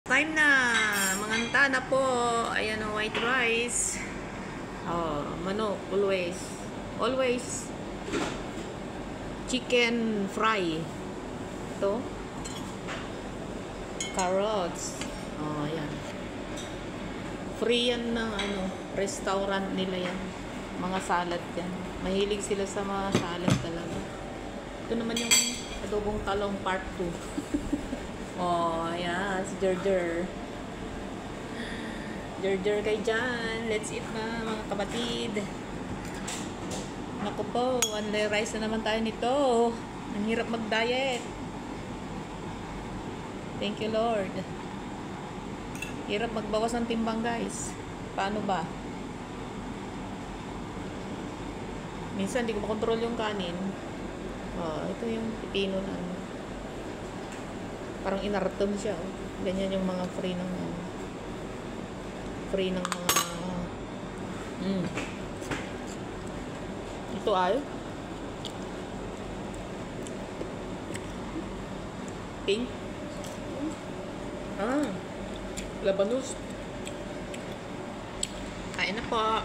Time na! Manganta na po. Ayan ang white rice. Oh, manok. Always. Always. Chicken fry. Ito. Carrots. Oh, ayan. Free yan ng restaurant nila yan. Mga salad yan. Mahilig sila sa mga salad talaga. Ito naman yung adobong talong part 2. Oh, ayan. Si Gerger. Gerger kay Jan. Let's eat na, mga kapatid. Naku po, one day rice na naman tayo nito. Ang hirap mag-diet. Thank you, Lord. Hirap magbawas ng timbang, guys. Paano ba? Minsan, hindi ko makontrol yung kanin. Oh, ito yung pipino na parang inartom siya. Oh. Ganyan yung mga free ng mga ito ay pink. Labanus. Kain na po.